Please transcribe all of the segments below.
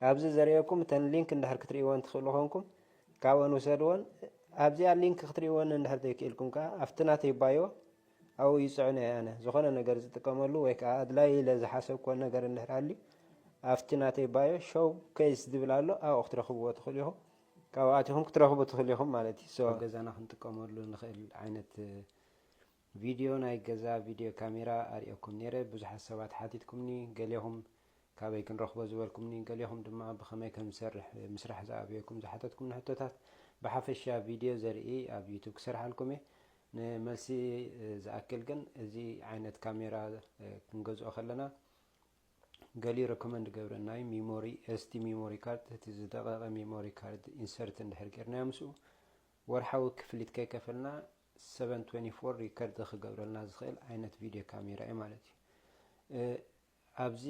ኣብዚ ዘሪአኩም ተን ሊንክ እንዳሕር ክትሪእዎን ትኽእሉ ኾንኩም ካብአን ውሰድዎን ኣብዚኣ ሊንክ ክትሪእዎን እንዳሕር ዘይክኢልኩም ከዓ ኣብቲ ናተይ ባዮ ኣብኡ ይፅዕነ እየ ኣነ ዝኾነ ነገር ዝጥቀመሉ ወይ ከዓ ኣድላይ ኢለ ዝሓሰብኮ ነገር እንድሕር ሃልዩ ኣብቲ ናተይ ባዮ ሾው ኬስ ዝብል ኣሎ ኣብኡ ክትረኽብዎ ትኽእሉ ኢኹም ካብኡ ኣቲኹም ክትረኽቡ ትኽእሉ ኢኹም ማለት እዩ ገዛና ክንጥቀመሉ ንኽእል ዓይነት ቪድዮ ናይ ገዛ ቪድዮ ካሜራ ኣሪአኩም ነይረ ብዙሓት ሰባት ሓቲትኩምኒ ገሊኹም ካበይ ክንረኽቦ ዝበልኩምኒ ገሊኹም ድማ ብኸመይ ከም ዝሰርሕ ምስራሕ ዝኣብየኩም ዝሓተትኩም ሕቶታት ብሓፈሻ ቪድዮ ዘርኢ ኣብ ዩቱብ ክሰርሓልኩም እየ ንመልሲ ዝኣክል ግን እዚ ዓይነት ካሜራ ክንገዝኦ ከለና ገሊ ረኮመንድ ገብረናይ ሚሞሪ ኤስቲ ሚሞሪ ካርድ እቲ ዝደቐቐ ሚሞሪ ካርድ ኢንሰርት እንድሕር ጌርናዮ ምስኡ ወርሓዊ ክፍሊት ከይከፈልና 724 ሪከርድ ክገብረልና ዝኽእል ዓይነት ቪድዮ ካሜራ እዩ ማለት እዩ ኣብዚ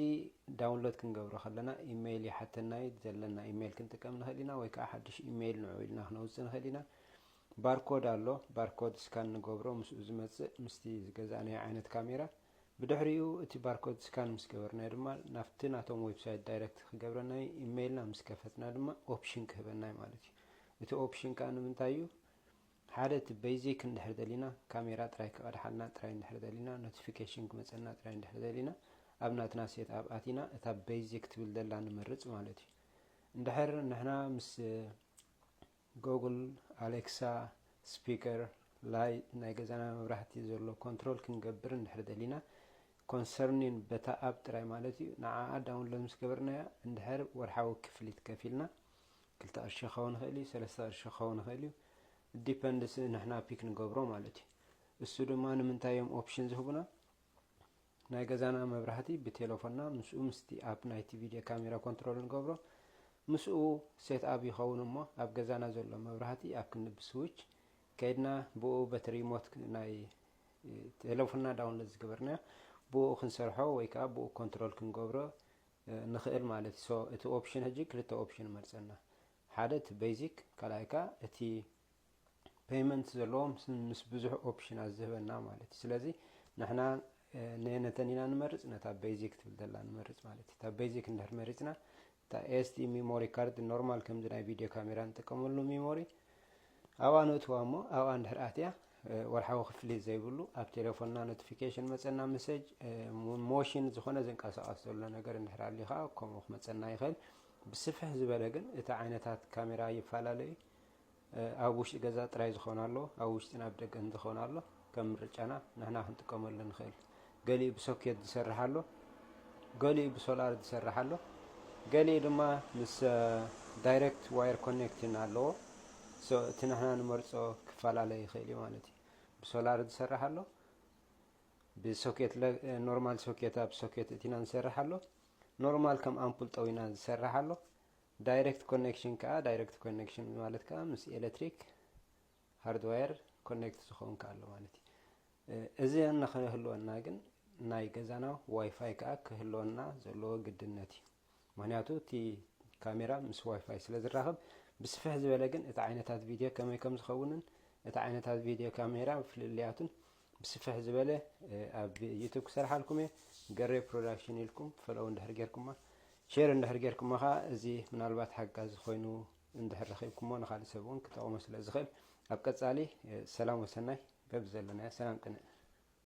ዳውንሎድ ክንገብሮ ከለና ኢሜይል ይሓተናይ ዘለና ኢሜይል ክንጥቀም ንኽእል ኢና ወይ ከዓ ሓድሽ ኢሜይል ንዕኡ ኢልና ክነውፅእ ንኽእል ኢና ባርኮድ ኣሎ ባርኮድ ስካን ንገብሮ ምስኡ ዝመፅእ ምስቲ ዝገዛእናዮ ዓይነት ካሜራ ብድሕሪኡ እቲ ባርኮድ ስካን ምስ ገበርናዮ ድማ ናብቲ ናቶም ዌብሳይት ዳይረክት ክገብረና ኢሜይልና ምስ ከፈትና ድማ ኦፕሽን ክህበናይ ማለት እዩ እቲ ኦፕሽን ከዓ ንምንታይ እዩ ሓደ እቲ ቤዚክ እንድሕር ደሊና ካሜራ ጥራይ ክቐድሓልና ጥራይ እንድሕር ደሊና ኖቲፊኬሽን ክመፀና ጥራይ እንድሕር ደሊና ኣብ ናትና ሴት ኣብ ኣቲና እታ ቤዚክ ትብል ዘላ ንምርፅ ማለት እዩ እንድሕር ንሕና ምስ ጉግል ኣሌክሳ ስፒከር ላይ ናይ ገዛና መብራህቲ ዘሎ ኮንትሮል ክንገብር እንድሕር ደሊና ኮንሰርኒን በታ ኣብ ጥራይ ማለት እዩ ንዓኣ ዳውንሎድ ምስ ገበርናያ እንድሕር ወርሓዊ ክፍሊት ከፊልና 2 ቅርሺ ክኸውን ይኽእል እዩ 3 ቅርሺ ክኸውን ይኽእል እዩ ዲፐንድስ ንሕና ፒክ ንገብሮ ማለት እዩ እሱ ድማ ንምንታይ እዮም ኦፕሽን ዝህቡና ናይ ገዛና መብራህቲ ብቴሌፎንና ምስኡ ምስቲ ኣብ ናይቲ ቪድዮ ካሜራ ኮንትሮል ንገብሮ ምስኡ ሴት ኣብ ይኸውን እሞ ኣብ ገዛና ዘሎ መብራህቲ ኣብ ክንቢ ስዊች ከይድና ብኡ በቲ ሪሞት ናይ ቴሌፎንና ዳውንሎድ ዝገበርናዮ ብኡ ክንሰርሖ ወይ ከዓ ብኡ ኮንትሮል ክንገብሮ ንኽእል ማለት እዩ እቲ ኦፕሽን ሕጂ ክልተ ኦፕሽን መርፀና ሓደ እቲ ቤዚክ ካልኣይካ እቲ ፔይመንት ዘለዎም ምስ ብዙሕ ኦፕሽናት ዝህበና ማለት እዩ ስለዚ ንሕና ነተን ኢና ንመርፅ ነታ ቤዚክ ትብል ዘላ ንመርፅ ማለት እዩ እታ ቤዚክ እንድሕር መሪፅና እታ ኤስቲ ሚሞሪ ካርድ ኖርማል ከምዚ ናይ ቪድዮ ካሜራ ንጥቀመሉ ሚሞሪ ኣብኣ ንእትዋ እሞ ኣብኣ እንድሕር ኣትያ ወርሓዊ ክፍሊት ዘይብሉ ኣብ ቴሌፎንና ኖቲፊኬሽን መፀና መሰጅ ሞሽን ዝኾነ ዝንቀሳቐስ ዘሎ ነገር እንድሕር ሃልዩ ከዓ ከምኡ ክመፀና ይኽእል ብስፍሕ ዝበለ ግን እቲ ዓይነታት ካሜራ ይፈላለዩ ኣብ ውሽጢ ገዛ ጥራይ ዝኾን ኣሎ ኣብ ውሽጢ ናብ ደገ ዝኸውን ኣሎ ከም ምርጫና ንሕና ክንጥቀመሉ ንኽእል ገሊኡ ብሶኬት ዝሰርሕ ኣሎ ገሊኡ ብሶላር ዝሰርሕ ኣሎ ገሊኡ ድማ ምስ ዳይሬክት ዋየር ኮኔክሽን ኣለዎ እቲ ንሕና ንመርፆ ክፈላለዩ ይኽእል እዩ ማለት እዩ ብሶላር ዝሰርሕ ኣሎ ብሶኬት ኖርማል ሶኬት ኣብ ሶኬት እቲና ንሰርሕ ኣሎ ኖርማል ከም ኣምፑል ጠዊና ዝሰርሕ ኣሎ ዳይሬክት ኮኔክሽን ከዓ ዳይሬክት ኮኔክሽን ማለት ከዓ ምስ ኤሌክትሪክ ሃርድዋየር ኮኔክት ዝኸውን ኣሎ ማለት እዩ እዚ ንኽህልወና ግን ናይ ገዛና ዋይፋይ ከዓ ክህልወና ዘለዎ ግድነት እዩ ምክንያቱ እቲ ካሜራ ምስ ዋይፋይ ስለ ዝራኸብ ብስፍሕ ዝበለ ግን እቲ ዓይነታት ቪድዮ ከመይ ከም ዝኸውንን እቲ ዓይነታት ቪድዮ ካሜራ ፍልልያቱን ብስፍሕ ዝበለ ኣብ ዩቱብ ክሰርሓልኩም እየ ገሬ ፕሮዳክሽን ኢልኩም ፈለው እንድሕር ጌርኩማ ሼር እንድሕር ጌርኩማ ከዓ እዚ ምናልባት ሓጋዝ ኮይኑ እንድሕር ረኺብኩሞ ንኻልእ ሰብ እውን ክጠቕሞ ስለ ዝኽእል ኣብ ቀፃሊ ሰላም ወሰናይ በብ ዘለና ሰላም ቅንእ